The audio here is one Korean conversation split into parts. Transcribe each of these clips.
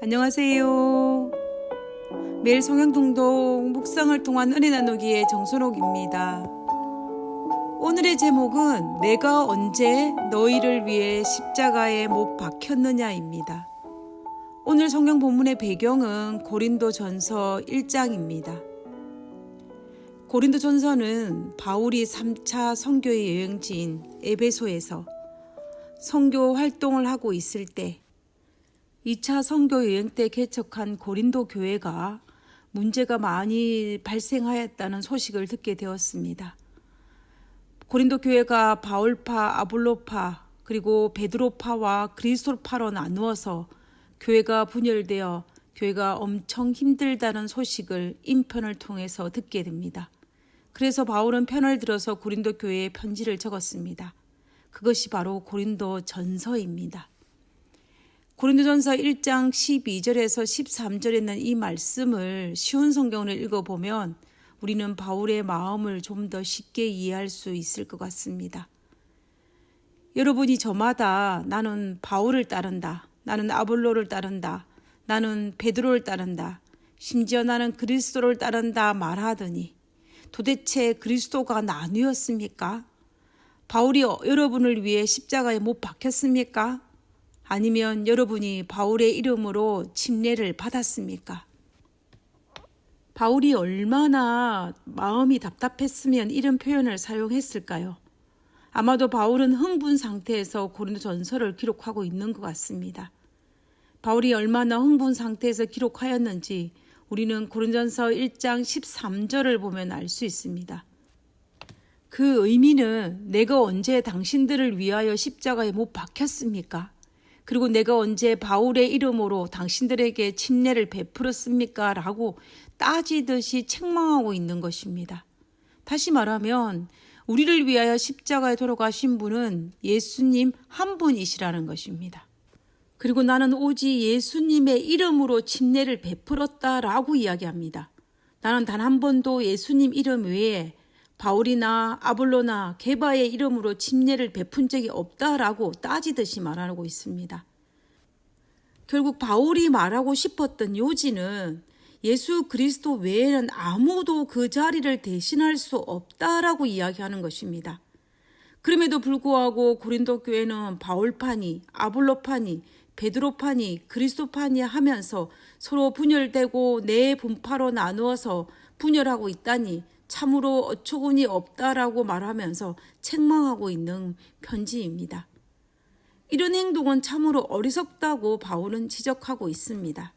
안녕하세요. 매일 성경통독 묵상을 통한 은혜 나누기의 정순옥입니다. 오늘의 제목은 내가 언제 너희를 위해 십자가에 못 박혔느냐입니다. 오늘 성경 본문의 배경은 고린도전서 1장입니다. 고린도전서는 바울이 3차 선교의 여행지인 에베소에서 선교 활동을 하고 있을 때 2차 선교 여행 때 개척한 고린도 교회가 문제가 많이 발생하였다는 소식을 듣게 되었습니다. 고린도 교회가 바울파, 아볼로파, 그리고 베드로파와 그리스도파로 나누어서 교회가 분열되어 교회가 엄청 힘들다는 소식을 인편을 통해서 듣게 됩니다. 그래서 바울은 편을 들어서 고린도 교회에 편지를 적었습니다. 그것이 바로 고린도 전서입니다. 고린도전서 1장 12절에서 13절에 있는 이 말씀을 쉬운 성경을 읽어보면 우리는 바울의 마음을 좀 더 쉽게 이해할 수 있을 것 같습니다. 여러분이 저마다 나는 바울을 따른다, 나는 아볼로를 따른다, 나는 베드로를 따른다, 심지어 나는 그리스도를 따른다 말하더니 도대체 그리스도가 나뉘었습니까? 바울이 여러분을 위해 십자가에 못 박혔습니까? 아니면 여러분이 바울의 이름으로 침례를 받았습니까? 바울이 얼마나 마음이 답답했으면 이런 표현을 사용했을까요? 아마도 바울은 흥분 상태에서 고린도전서를 기록하고 있는 것 같습니다. 바울이 얼마나 흥분 상태에서 기록하였는지 우리는 고린도전서 1장 13절을 보면 알 수 있습니다. 그 의미는 내가 언제 당신들을 위하여 십자가에 못 박혔습니까? 그리고 내가 언제 바울의 이름으로 당신들에게 침례를 베풀었습니까? 라고 따지듯이 책망하고 있는 것입니다. 다시 말하면 우리를 위하여 십자가에 돌아가신 분은 예수님 한 분이시라는 것입니다. 그리고 나는 오직 예수님의 이름으로 침례를 베풀었다라고 이야기합니다. 나는 단 한 번도 예수님 이름 외에 바울이나 아볼로나 게바의 이름으로 침례를 베푼 적이 없다라고 따지듯이 말하고 있습니다. 결국 바울이 말하고 싶었던 요지는 예수 그리스도 외에는 아무도 그 자리를 대신할 수 없다라고 이야기하는 것입니다. 그럼에도 불구하고 고린도 교회는 바울파니, 아볼로파니, 베드로파니, 그리스도파니 하면서 서로 분열되고 네 분파로 나누어서 분열하고 있다니 참으로 어처구니 없다라고 말하면서 책망하고 있는 편지입니다. 이런 행동은 참으로 어리석다고 바울은 지적하고 있습니다.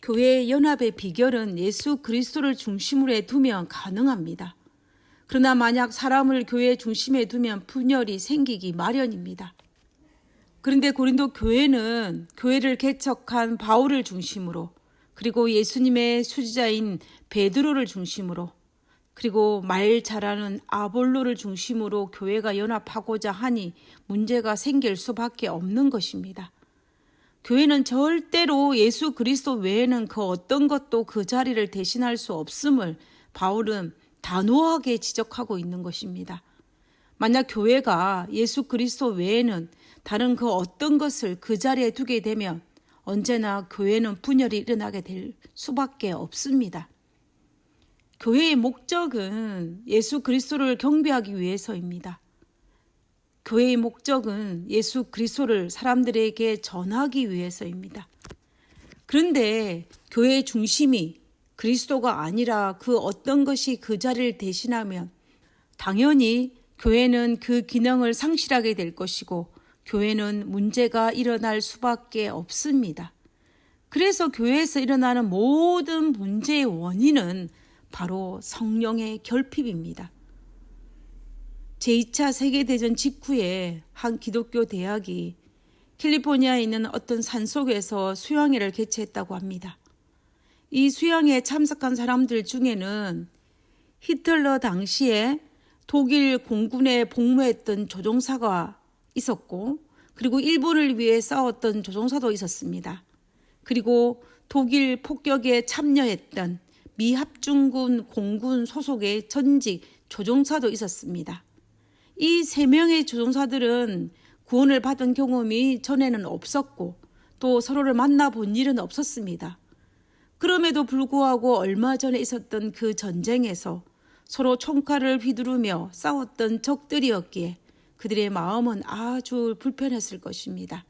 교회의 연합의 비결은 예수 그리스도를 중심으로 두면 가능합니다. 그러나 만약 사람을 교회 중심에 두면 분열이 생기기 마련입니다. 그런데 고린도 교회는 교회를 개척한 바울을 중심으로 그리고 예수님의 수지자인 베드로를 중심으로 그리고 말 잘하는 아볼로를 중심으로 교회가 연합하고자 하니 문제가 생길 수밖에 없는 것입니다. 교회는 절대로 예수 그리스도 외에는 그 어떤 것도 그 자리를 대신할 수 없음을 바울은 단호하게 지적하고 있는 것입니다. 만약 교회가 예수 그리스도 외에는 다른 그 어떤 것을 그 자리에 두게 되면 언제나 교회는 분열이 일어나게 될 수밖에 없습니다. 교회의 목적은 예수 그리스도를 경배하기 위해서입니다. 교회의 목적은 예수 그리스도를 사람들에게 전하기 위해서입니다. 그런데 교회의 중심이 그리스도가 아니라 그 어떤 것이 그 자리를 대신하면 당연히 교회는 그 기능을 상실하게 될 것이고 교회는 문제가 일어날 수밖에 없습니다. 그래서 교회에서 일어나는 모든 문제의 원인은 바로 성령의 결핍입니다. 제2차 세계대전 직후에 한 기독교 대학이 캘리포니아에 있는 어떤 산속에서 수양회를 개최했다고 합니다. 이 수양회에 참석한 사람들 중에는 히틀러 당시에 독일 공군에 복무했던 조종사가 있었고 그리고 일본을 위해 싸웠던 조종사도 있었습니다. 그리고 독일 폭격에 참여했던 미 합중군 공군 소속의 전직 조종사도 있었습니다. 이 3명의 조종사들은 구원을 받은 경험이 전에는 없었고 또 서로를 만나본 일은 없었습니다. 그럼에도 불구하고 얼마 전에 있었던 그 전쟁에서 서로 총칼을 휘두르며 싸웠던 적들이었기에 그들의 마음은 아주 불편했을 것입니다.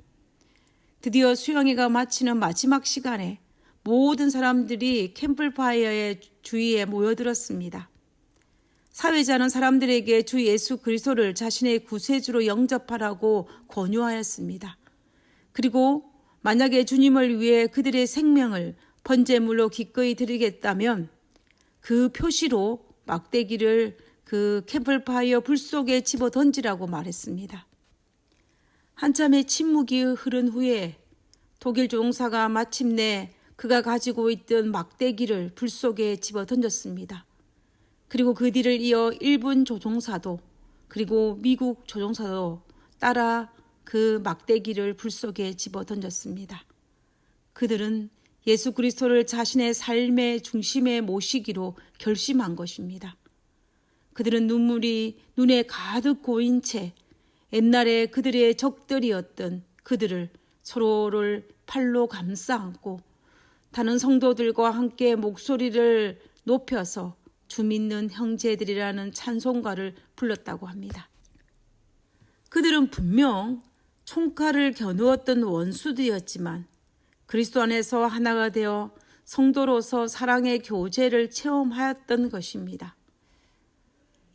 드디어 수영회가 마치는 마지막 시간에 모든 사람들이 캠플파이어의 주위에 모여들었습니다. 사회자는 사람들에게 주 예수 그리스도를 자신의 구세주로 영접하라고 권유하였습니다. 그리고 만약에 주님을 위해 그들의 생명을 번제물로 기꺼이 드리겠다면 그 표시로 막대기를 그 캠플파이어 불 속에 집어 던지라고 말했습니다. 한참의 침묵이 흐른 후에 독일 조종사가 마침내 그가 가지고 있던 막대기를 불 속에 집어 던졌습니다. 그리고 그 뒤를 이어 일본 조종사도 그리고 미국 조종사도 따라 그 막대기를 불 속에 집어 던졌습니다. 그들은 예수 그리스도를 자신의 삶의 중심에 모시기로 결심한 것입니다. 그들은 눈물이 눈에 가득 고인 채 옛날에 그들의 적들이었던 그들을 서로를 팔로 감싸 안고 다른 성도들과 함께 목소리를 높여서 주 믿는 형제들이라는 찬송가를 불렀다고 합니다. 그들은 분명 총칼을 겨누었던 원수들이었지만 그리스도 안에서 하나가 되어 성도로서 사랑의 교제를 체험하였던 것입니다.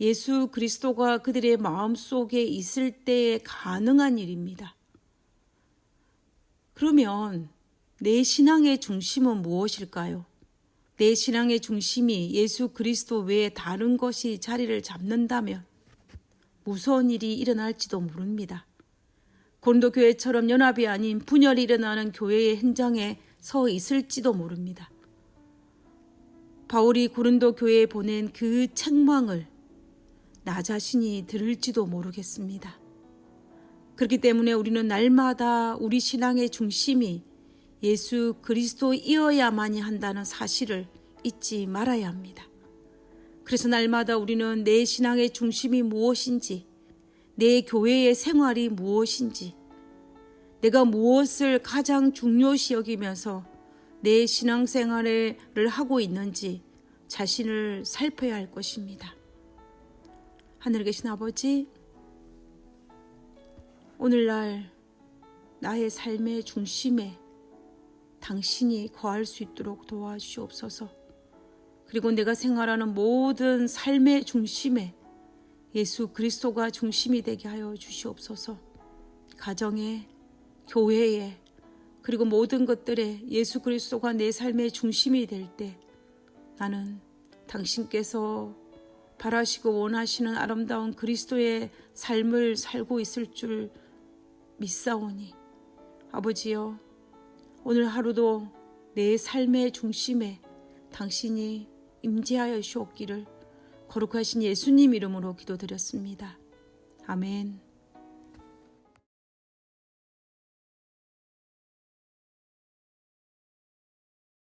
예수 그리스도가 그들의 마음속에 있을 때에 가능한 일입니다. 그러면 내 신앙의 중심은 무엇일까요? 내 신앙의 중심이 예수 그리스도 외에 다른 것이 자리를 잡는다면 무서운 일이 일어날지도 모릅니다. 고린도 교회처럼 연합이 아닌 분열이 일어나는 교회의 현장에 서 있을지도 모릅니다. 바울이 고린도 교회에 보낸 그 책망을 나 자신이 들을지도 모르겠습니다. 그렇기 때문에 우리는 날마다 우리 신앙의 중심이 예수 그리스도이어야만이 한다는 사실을 잊지 말아야 합니다. 그래서 날마다 우리는 내 신앙의 중심이 무엇인지, 내 교회의 생활이 무엇인지, 내가 무엇을 가장 중요시 여기면서 내 신앙생활을 하고 있는지 자신을 살펴야 할 것입니다. 하늘에 계신 아버지, 오늘날 나의 삶의 중심에 당신이 거할 수 있도록 도와주시옵소서. 그리고 내가 생활하는 모든 삶의 중심에 예수 그리스도가 중심이 되게 하여 주시옵소서. 가정에, 교회에, 그리고 모든 것들에 예수 그리스도가 내 삶의 중심이 될 때 나는 당신께서 바라시고 원하시는 아름다운 그리스도의 삶을 살고 있을 줄 믿사오니 아버지여, 오늘 하루도 내 삶의 중심에 당신이 임재하여 주옵기를 거룩하신 예수님 이름으로 기도드렸습니다. 아멘.